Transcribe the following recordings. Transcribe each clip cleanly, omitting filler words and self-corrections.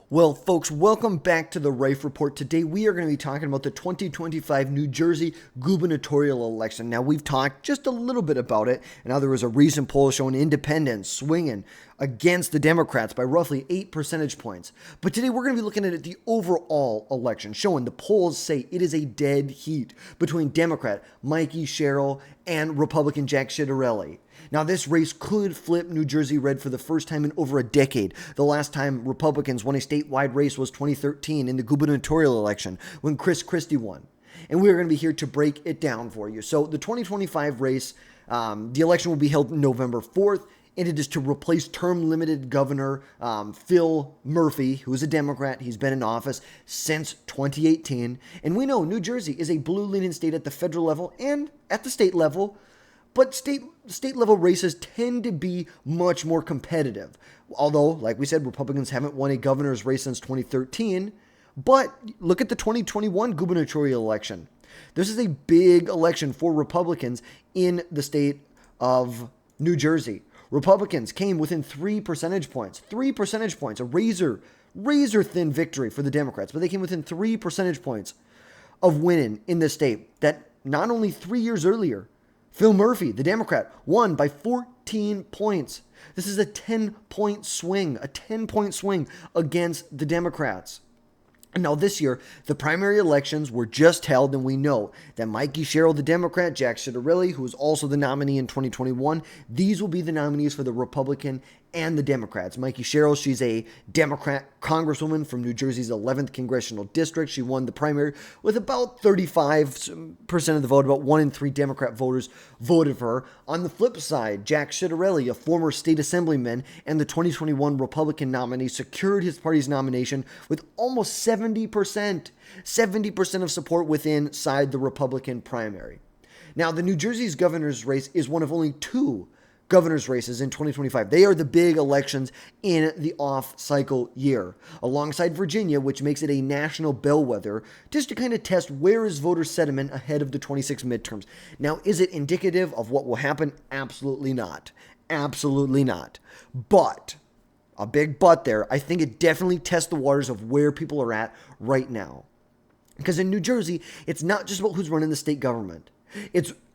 Well, folks, welcome back to the Rife Report. Today we are going to be talking about the 2025 New Jersey gubernatorial election. Now, we've talked just a little bit about it, and now there was a recent poll showing independents swinging against the Democrats by roughly 8 percentage points. But today we're going to be looking at the overall election, showing the polls say it is a dead heat between Democrat Mikie Sherill and Republican Jack Ciattarelli. Now, this race could flip New Jersey red for the first time in over a decade. The last time Republicans won a statewide race was 2013 in the gubernatorial election when Chris Christie won. And we're going to be here to break it down for you. So the 2025 race, the election will be held November 4th. And it is to replace term-limited Governor Phil Murphy, who is a Democrat. He's been in office since 2018. And we know New Jersey is a blue-leaning state at the federal level and at the state level. But state-level races tend to be much more competitive. Although, like we said, Republicans haven't won a governor's race since 2013. But look at the 2021 gubernatorial election. This is a big election for Republicans in the state of New Jersey. Republicans came within 3 percentage points. 3 percentage points, a razor-thin victory for the Democrats. But they came within 3 percentage points of winning in the state. That not only 3 years earlier, Phil Murphy, the Democrat, won by 14 points. This is a 10-point swing, against the Democrats. And now this year, the primary elections were just held, and we know that Mikie Sherill, the Democrat, Jack Ciattarelli, who was also the nominee in 2021, these will be the nominees for the Republican and the Democrats. Mikie Sherill, she's a Democrat congresswoman from New Jersey's 11th congressional district. She won the primary with about 35% of the vote. About 1 in 3 Democrat voters voted for her. On the flip side, Jack Ciattarelli, a former state assemblyman and the 2021 Republican nominee, secured his party's nomination with almost 70% of support within the Republican primary. Now, the New Jersey's governor's race is one of only 2 governor's races in 2025. They are the big elections in the off-cycle year, alongside Virginia, which makes it a national bellwether, just to kind of test where is voter sentiment ahead of the 26 midterms. Now, is it indicative of what will happen? Absolutely not. Absolutely not. But, a big but there, I think it definitely tests the waters of where people are at right now. Because in New Jersey, it's not just about who's running the state government.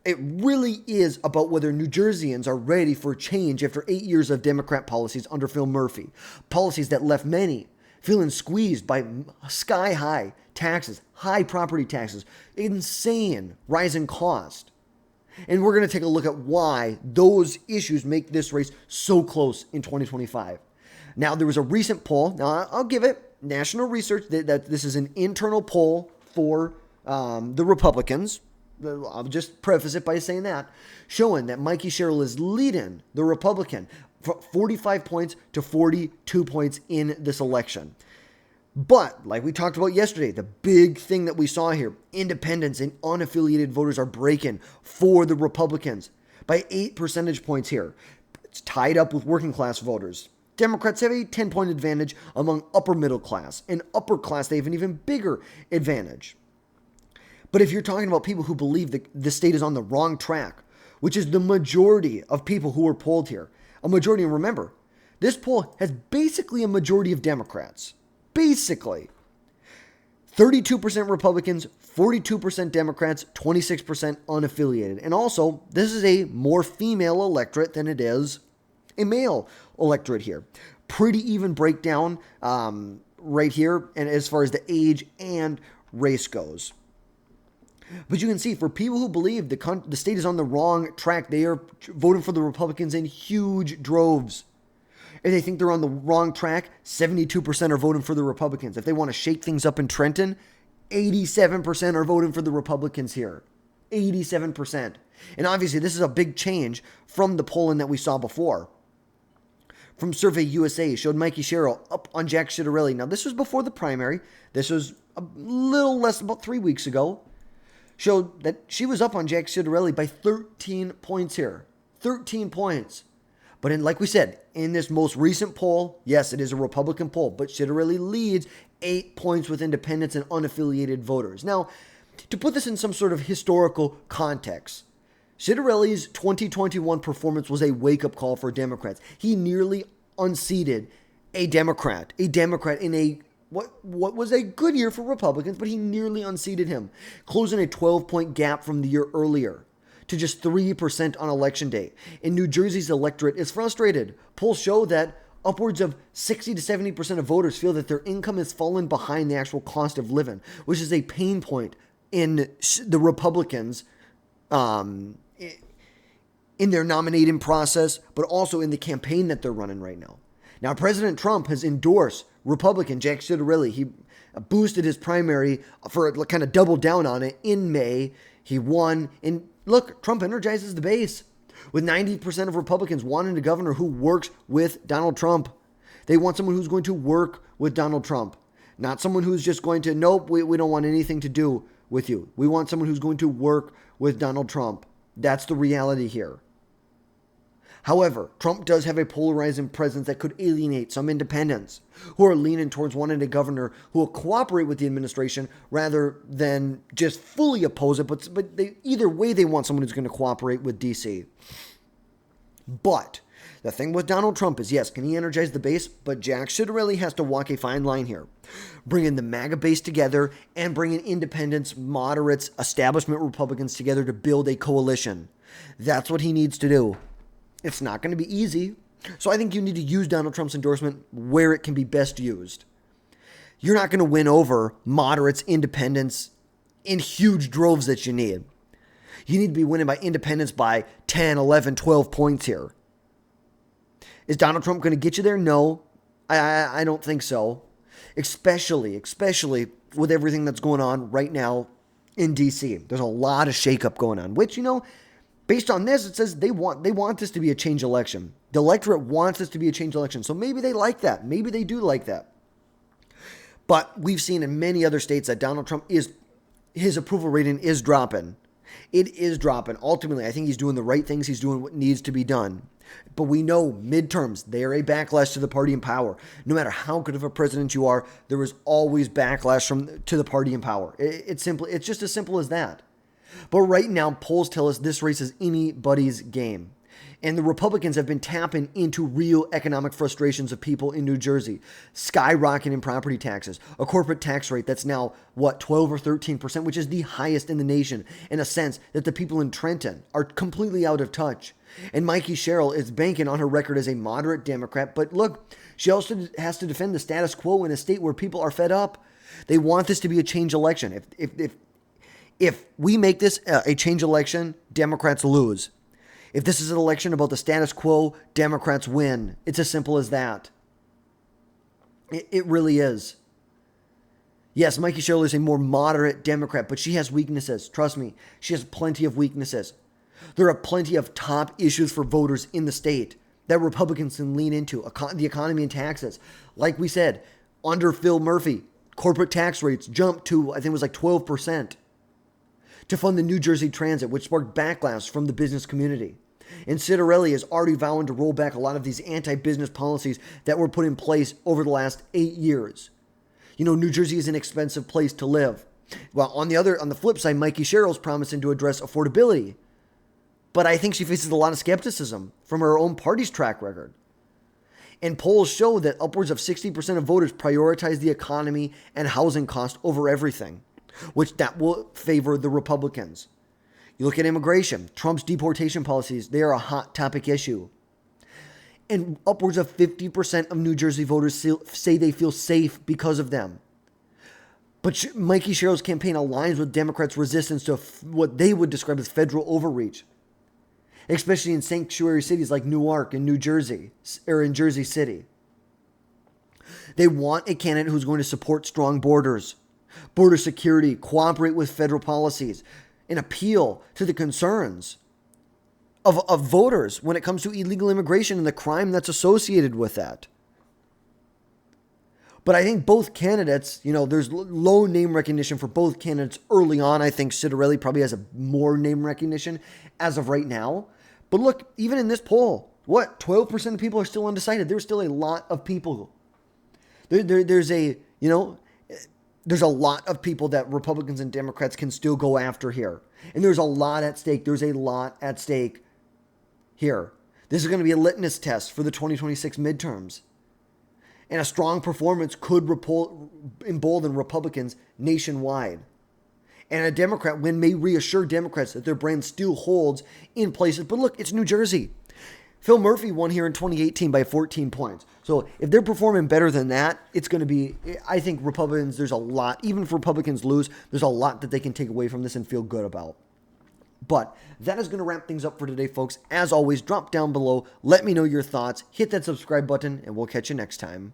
It really is about whether New Jerseyans are ready for change after 8 years of Democrat policies under Phil Murphy. Policies that left many feeling squeezed by sky-high taxes, high property taxes, insane rising cost. And we're going to take a look at why those issues make this race so close in 2025. Now, there was a recent poll. Now, I'll give it national research that this is an internal poll for the Republicans. I'll just preface it by saying that, showing that Mikie Sherill is leading the Republican 45 points to 42 points in this election. But, like we talked about yesterday, the big thing that we saw here, independents and unaffiliated voters are breaking for the Republicans by 8 percentage points here. It's tied up with working class voters. Democrats have a 10-point advantage among upper middle class. In upper class, they have an even bigger advantage. But if you're talking about people who believe that the state is on the wrong track, which is the majority of people who were polled here, a majority, and remember, this poll has basically a majority of Democrats. Basically. 32% Republicans, 42% Democrats, 26% unaffiliated. And also, this is a more female electorate than it is a male electorate here. Pretty even breakdown right here, and as far as the age and race goes. But you can see, for people who believe the state is on the wrong track, they are voting for the Republicans in huge droves. If they think they're on the wrong track, 72% are voting for the Republicans. If they want to shake things up in Trenton, 87% are voting for the Republicans here. 87%. And obviously, this is a big change from the polling that we saw before. From Survey USA, showed Mikie Sherill up on Jack Ciattarelli. Now, this was before the primary. This was a little less than about 3 weeks ago. Showed that she was up on Jack Ciattarelli by 13 points here. 13 points. But like we said, in this most recent poll, yes, it is a Republican poll, but Ciattarelli leads 8 points with independents and unaffiliated voters. Now, to put this in some sort of historical context, Ciattarelli's 2021 performance was a wake-up call for Democrats. He nearly unseated a Democrat in a what was a good year for Republicans, but he nearly unseated him, closing a 12-point gap from the year earlier to just 3% on election day. And New Jersey's electorate is frustrated. Polls show that upwards of 60 to 70% of voters feel that their income has fallen behind the actual cost of living, which is a pain point in the Republicans in their nominating process, but also in the campaign that they're running right now. Now, President Trump has endorsed Republican Jack Ciattarelli. He boosted his primary for kind of double down on it in May. He won. And look, Trump energizes the base with 90% of Republicans wanting a governor who works with Donald Trump. They want someone who's going to work with Donald Trump, not someone who's just going to, nope, we don't want anything to do with you. We want someone who's going to work with Donald Trump. That's the reality here. However, Trump does have a polarizing presence that could alienate some independents who are leaning towards wanting a governor who will cooperate with the administration rather than just fully oppose it. But either way, they want someone who's going to cooperate with D.C. But the thing with Donald Trump is, yes, can he energize the base? But Jack Ciattarelli has to walk a fine line here, bringing the MAGA base together and bringing independents, moderates, establishment Republicans together to build a coalition. That's what he needs to do. It's not going to be easy. So I think you need to use Donald Trump's endorsement where it can be best used. You're not going to win over moderates, independents in huge droves that you need. You need to be winning by independents by 10, 11, 12 points here. Is Donald Trump going to get you there? No, I don't think so. Especially with everything that's going on right now in D.C. There's a lot of shakeup going on, which, based on this, it says they want this to be a change election. The electorate wants this to be a change election. So maybe they like that. Maybe they do like that. But we've seen in many other states that Donald Trump his approval rating is dropping. It is dropping. Ultimately, I think he's doing the right things. He's doing what needs to be done. But we know midterms, they are a backlash to the party in power. No matter how good of a president you are, there is always backlash to the party in power. It's just as simple as that. But right now, polls tell us this race is anybody's game. And the Republicans have been tapping into real economic frustrations of people in New Jersey. Skyrocketing property taxes, a corporate tax rate that's now, 12 or 13%, which is the highest in the nation, in a sense that the people in Trenton are completely out of touch. And Mikie Sherill is banking on her record as a moderate Democrat. But look, she also has to defend the status quo in a state where people are fed up. They want this to be a change election. If we make this a change election, Democrats lose. If this is an election about the status quo, Democrats win. It's as simple as that. It really is. Yes, Mikie Sherill is a more moderate Democrat, but she has weaknesses. Trust me, she has plenty of weaknesses. There are plenty of top issues for voters in the state that Republicans can lean into. The economy and taxes. Like we said, under Phil Murphy, corporate tax rates jumped to, I think it was like 12%. To fund the New Jersey Transit, which sparked backlash from the business community. And Ciattarelli is already vowing to roll back a lot of these anti-business policies that were put in place over the last 8 years. New Jersey is an expensive place to live. Well, on the flip side, Mikie Sherill's promising to address affordability. But I think she faces a lot of skepticism from her own party's track record. And polls show that upwards of 60% of voters prioritize the economy and housing cost over everything, which that will favor the Republicans. You look at immigration, Trump's deportation policies, they are a hot topic issue. And upwards of 50% of New Jersey voters say they feel safe because of them. But Mikie Sherill's campaign aligns with Democrats' resistance to what they would describe as federal overreach, especially in sanctuary cities like Newark and New Jersey, or in Jersey City. They want a candidate who's going to support strong borders, border security, cooperate with federal policies, and appeal to the concerns of voters when it comes to illegal immigration and the crime that's associated with that. But I think both candidates, there's low name recognition for both candidates early on. I think Ciattarelli probably has a more name recognition as of right now. But look, even in this poll, 12% of people are still undecided. There's still a lot of people. There's a lot of people that Republicans and Democrats can still go after here. And there's a lot at stake. There's a lot at stake here. This is going to be a litmus test for the 2026 midterms. And a strong performance could embolden Republicans nationwide. And a Democrat win may reassure Democrats that their brand still holds in places. But look, it's New Jersey. Phil Murphy won here in 2018 by 14 points. So if they're performing better than that, it's going to be, I think Republicans, there's a lot, even if Republicans lose, there's a lot that they can take away from this and feel good about. But that is going to wrap things up for today, folks. As always, drop down below. Let me know your thoughts. Hit that subscribe button, and we'll catch you next time.